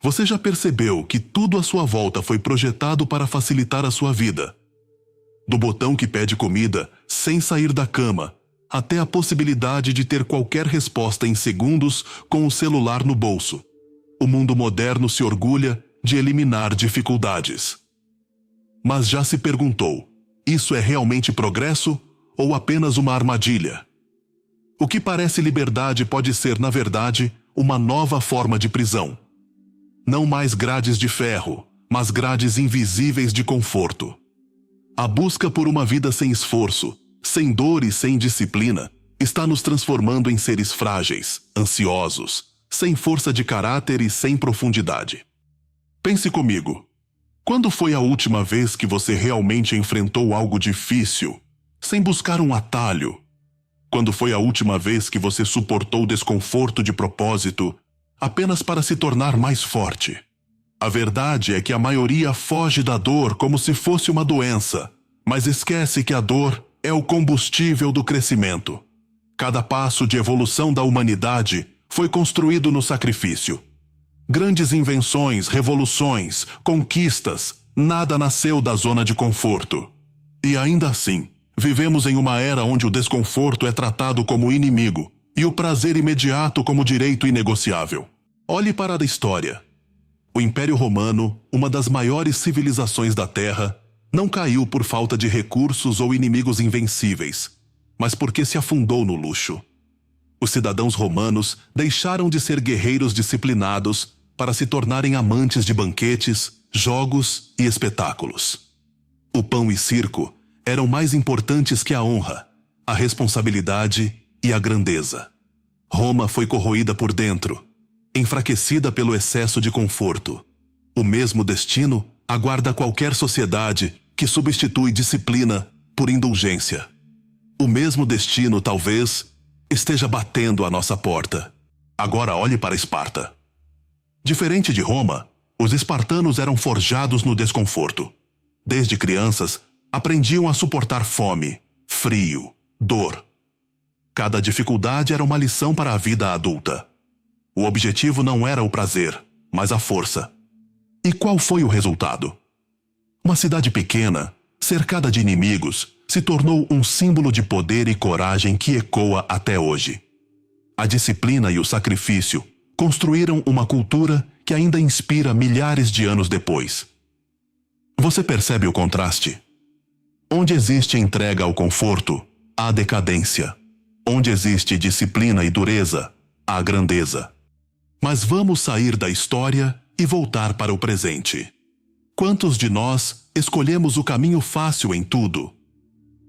Você já percebeu que tudo à sua volta foi projetado para facilitar a sua vida? Do botão que pede comida sem sair da cama, até a possibilidade de ter qualquer resposta em segundos com o celular no bolso. O mundo moderno se orgulha de eliminar dificuldades. Mas já se perguntou, isso é realmente progresso ou apenas uma armadilha? O que parece liberdade pode ser, na verdade, uma nova forma de prisão. Não mais grades de ferro, mas grades invisíveis de conforto. A busca por uma vida sem esforço, sem dor e sem disciplina, está nos transformando em seres frágeis, ansiosos, sem força de caráter e sem profundidade. Pense comigo. Quando foi a última vez que você realmente enfrentou algo difícil, sem buscar um atalho? Quando foi a última vez que você suportou desconforto de propósito, apenas para se tornar mais forte? A verdade é que a maioria foge da dor como se fosse uma doença, mas esquece que a dor é o combustível do crescimento. Cada passo de evolução da humanidade foi construído no sacrifício. Grandes invenções, revoluções, conquistas, nada nasceu da zona de conforto. E ainda assim, vivemos em uma era onde o desconforto é tratado como inimigo e o prazer imediato como direito inegociável. Olhe para a história. O Império Romano, uma das maiores civilizações da Terra, não caiu por falta de recursos ou inimigos invencíveis, mas porque se afundou no luxo. Os cidadãos romanos deixaram de ser guerreiros disciplinados para se tornarem amantes de banquetes, jogos e espetáculos. O pão e circo eram mais importantes que a honra, a responsabilidade e a grandeza. Roma foi corroída por dentro, enfraquecida pelo excesso de conforto. O mesmo destino aguarda qualquer sociedade que substitui disciplina por indulgência. O mesmo destino, talvez, esteja batendo à nossa porta. Agora olhe para Esparta. Diferente de Roma, os espartanos eram forjados no desconforto. Desde crianças, aprendiam a suportar fome, frio, dor. Cada dificuldade era uma lição para a vida adulta. O objetivo não era o prazer, mas a força. E qual foi o resultado? Uma cidade pequena, cercada de inimigos, se tornou um símbolo de poder e coragem que ecoa até hoje. A disciplina e o sacrifício construíram uma cultura que ainda inspira milhares de anos depois. Você percebe o contraste? Onde existe entrega ao conforto, há decadência. Onde existe disciplina e dureza, há grandeza. Mas vamos sair da história e voltar para o presente. Quantos de nós escolhemos o caminho fácil em tudo?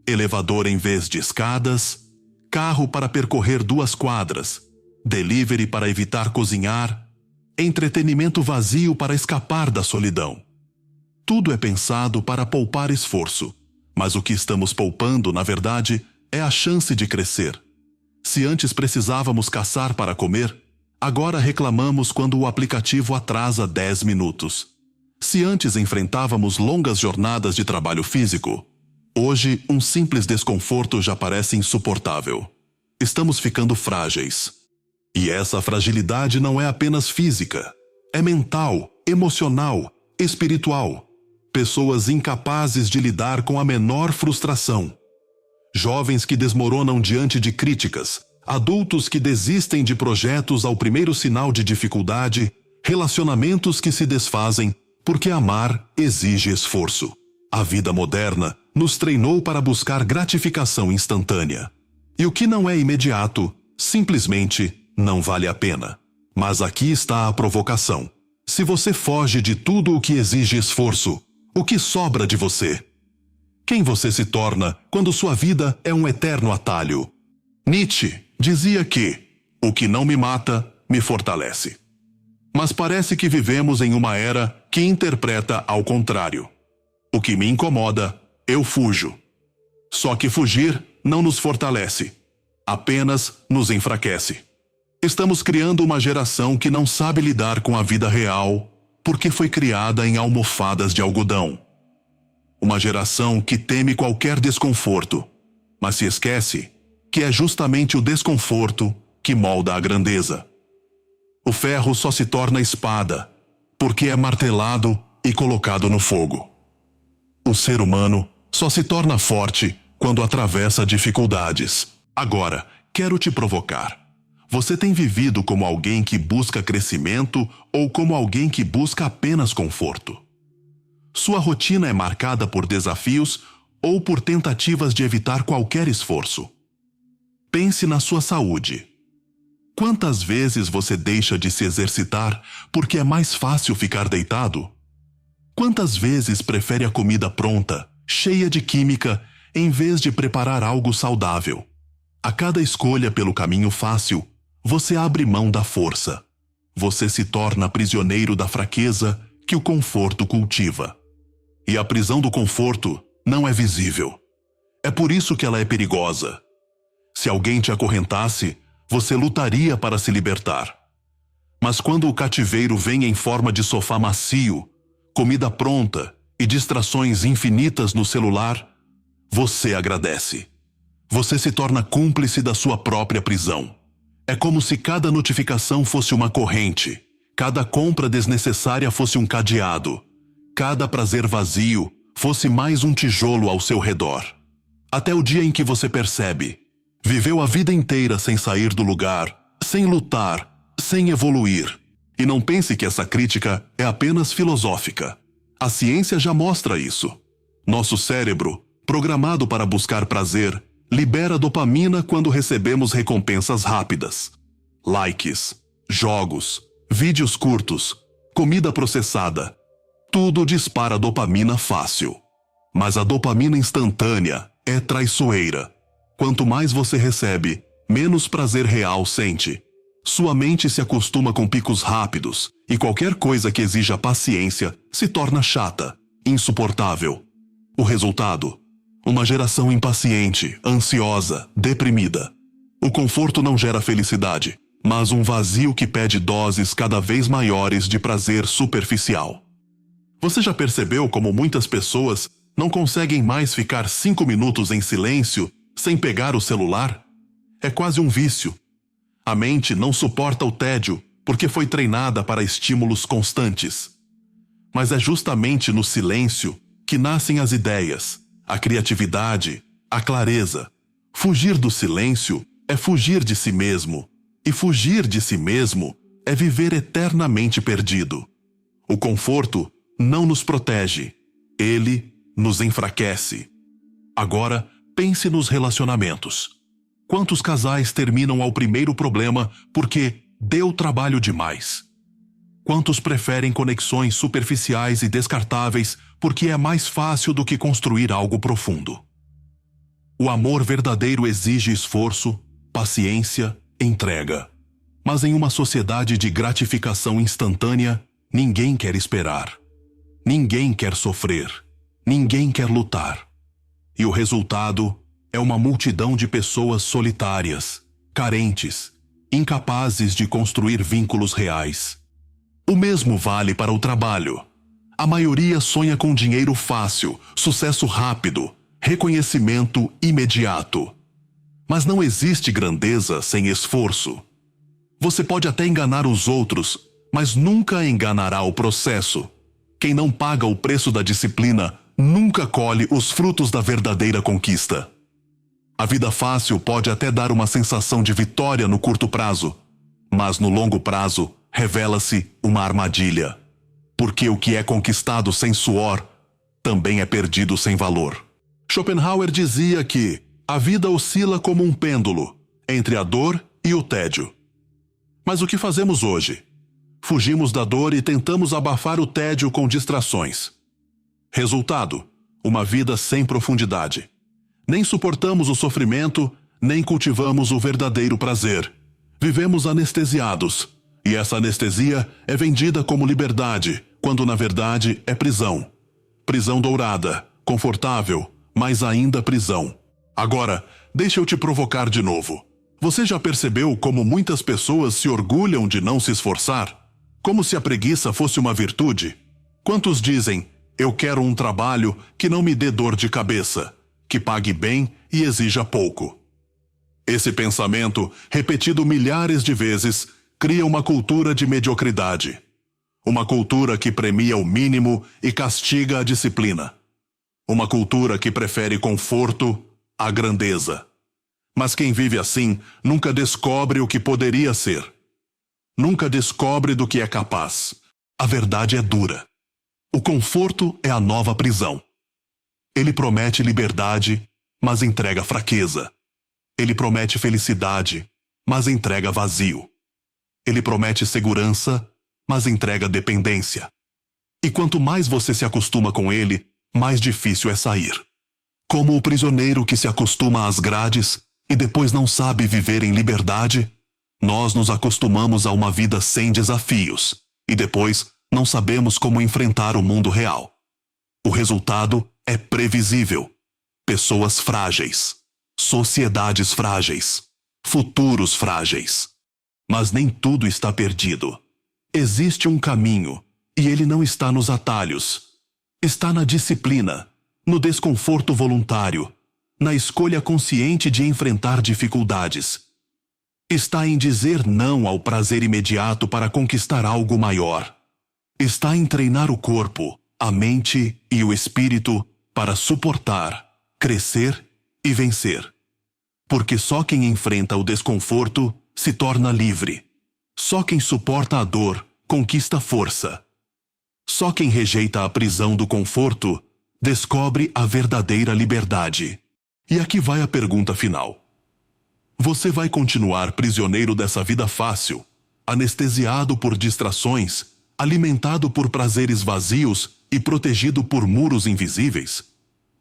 Elevador em vez de escadas, carro para percorrer 2 quadras, delivery para evitar cozinhar, entretenimento vazio para escapar da solidão. Tudo é pensado para poupar esforço, mas o que estamos poupando, na verdade, é a chance de crescer. Se antes precisávamos caçar para comer, agora reclamamos quando o aplicativo atrasa 10 minutos. Se antes enfrentávamos longas jornadas de trabalho físico, hoje um simples desconforto já parece insuportável. Estamos ficando frágeis. E essa fragilidade não é apenas física. É mental, emocional, espiritual. Pessoas incapazes de lidar com a menor frustração. Jovens que desmoronam diante de críticas. Adultos que desistem de projetos ao primeiro sinal de dificuldade. Relacionamentos que se desfazem porque amar exige esforço. A vida moderna nos treinou para buscar gratificação instantânea. E o que não é imediato, simplesmente não vale a pena. Mas aqui está a provocação. Se você foge de tudo o que exige esforço, o que sobra de você? Quem você se torna quando sua vida é um eterno atalho? Nietzsche dizia que o que não me mata, me fortalece. Mas parece que vivemos em uma era que interpreta ao contrário. O que me incomoda, eu fujo. Só que fugir não nos fortalece, apenas nos enfraquece. Estamos criando uma geração que não sabe lidar com a vida real porque foi criada em almofadas de algodão. Uma geração que teme qualquer desconforto, mas se esquece que é justamente o desconforto que molda a grandeza. O ferro só se torna espada porque é martelado e colocado no fogo. O ser humano só se torna forte quando atravessa dificuldades. Agora, quero te provocar. Você tem vivido como alguém que busca crescimento ou como alguém que busca apenas conforto? Sua rotina é marcada por desafios ou por tentativas de evitar qualquer esforço? Pense na sua saúde. Quantas vezes você deixa de se exercitar porque é mais fácil ficar deitado? Quantas vezes prefere a comida pronta, cheia de química, em vez de preparar algo saudável? A cada escolha pelo caminho fácil, você abre mão da força. Você se torna prisioneiro da fraqueza que o conforto cultiva. E a prisão do conforto não é visível. É por isso que ela é perigosa. Se alguém te acorrentasse, você lutaria para se libertar. Mas quando o cativeiro vem em forma de sofá macio, comida pronta e distrações infinitas no celular, você agradece. Você se torna cúmplice da sua própria prisão. É como se cada notificação fosse uma corrente, cada compra desnecessária fosse um cadeado, cada prazer vazio fosse mais um tijolo ao seu redor. Até o dia em que você percebe: viveu a vida inteira sem sair do lugar, sem lutar, sem evoluir. E não pense que essa crítica é apenas filosófica. A ciência já mostra isso. Nosso cérebro, programado para buscar prazer, libera dopamina quando recebemos recompensas rápidas. Likes, jogos, vídeos curtos, comida processada. Tudo dispara dopamina fácil. Mas a dopamina instantânea é traiçoeira. Quanto mais você recebe, menos prazer real sente. Sua mente se acostuma com picos rápidos e qualquer coisa que exija paciência se torna chata, insuportável. O resultado? Uma geração impaciente, ansiosa, deprimida. O conforto não gera felicidade, mas um vazio que pede doses cada vez maiores de prazer superficial. Você já percebeu como muitas pessoas não conseguem mais ficar 5 minutos em silêncio sem pegar o celular? É quase um vício. A mente não suporta o tédio porque foi treinada para estímulos constantes. Mas é justamente no silêncio que nascem as ideias, a criatividade, a clareza. Fugir do silêncio é fugir de si mesmo, e fugir de si mesmo é viver eternamente perdido. O conforto não nos protege, ele nos enfraquece. Agora, pense nos relacionamentos. Quantos casais terminam ao primeiro problema porque deu trabalho demais? Quantos preferem conexões superficiais e descartáveis porque é mais fácil do que construir algo profundo? O amor verdadeiro exige esforço, paciência, entrega. Mas em uma sociedade de gratificação instantânea, ninguém quer esperar. Ninguém quer sofrer. Ninguém quer lutar. E o resultado é uma multidão de pessoas solitárias, carentes, incapazes de construir vínculos reais. O mesmo vale para o trabalho. A maioria sonha com dinheiro fácil, sucesso rápido, reconhecimento imediato. Mas não existe grandeza sem esforço. Você pode até enganar os outros, mas nunca enganará o processo. Quem não paga o preço da disciplina nunca colhe os frutos da verdadeira conquista. A vida fácil pode até dar uma sensação de vitória no curto prazo, mas no longo prazo revela-se uma armadilha. Porque o que é conquistado sem suor também é perdido sem valor. Schopenhauer dizia que a vida oscila como um pêndulo entre a dor e o tédio. Mas o que fazemos hoje? Fugimos da dor e tentamos abafar o tédio com distrações. Resultado: uma vida sem profundidade. Nem suportamos o sofrimento, nem cultivamos o verdadeiro prazer. Vivemos anestesiados, e essa anestesia é vendida como liberdade, quando na verdade é prisão. Prisão dourada, confortável, mas ainda prisão. Agora, deixa eu te provocar de novo. Você já percebeu como muitas pessoas se orgulham de não se esforçar? Como se a preguiça fosse uma virtude? Quantos dizem: eu quero um trabalho que não me dê dor de cabeça, que pague bem e exija pouco? Esse pensamento, repetido milhares de vezes, cria uma cultura de mediocridade. Uma cultura que premia o mínimo e castiga a disciplina. Uma cultura que prefere conforto à grandeza. Mas quem vive assim nunca descobre o que poderia ser. Nunca descobre do que é capaz. A verdade é dura. O conforto é a nova prisão. Ele promete liberdade, mas entrega fraqueza. Ele promete felicidade, mas entrega vazio. Ele promete segurança, mas entrega dependência. E quanto mais você se acostuma com ele, mais difícil é sair. Como o prisioneiro que se acostuma às grades e depois não sabe viver em liberdade, nós nos acostumamos a uma vida sem desafios e depois não sabemos como enfrentar o mundo real. O resultado é previsível. Pessoas frágeis, sociedades frágeis, futuros frágeis. Mas nem tudo está perdido. Existe um caminho, e ele não está nos atalhos. Está na disciplina, no desconforto voluntário, na escolha consciente de enfrentar dificuldades. Está em dizer não ao prazer imediato para conquistar algo maior. Está em treinar o corpo, a mente e o espírito para suportar, crescer e vencer. Porque só quem enfrenta o desconforto se torna livre. Só quem suporta a dor conquista força. Só quem rejeita a prisão do conforto descobre a verdadeira liberdade. E aqui vai a pergunta final. Você vai continuar prisioneiro dessa vida fácil, anestesiado por distrações, alimentado por prazeres vazios e protegido por muros invisíveis?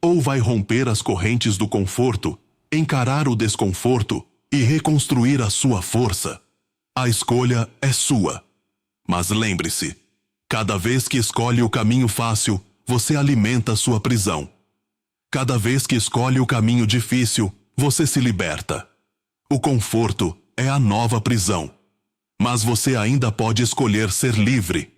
Ou vai romper as correntes do conforto, encarar o desconforto e reconstruir a sua força? A escolha é sua. Mas lembre-se, cada vez que escolhe o caminho fácil, você alimenta sua prisão. Cada vez que escolhe o caminho difícil, você se liberta. O conforto é a nova prisão. Mas você ainda pode escolher ser livre.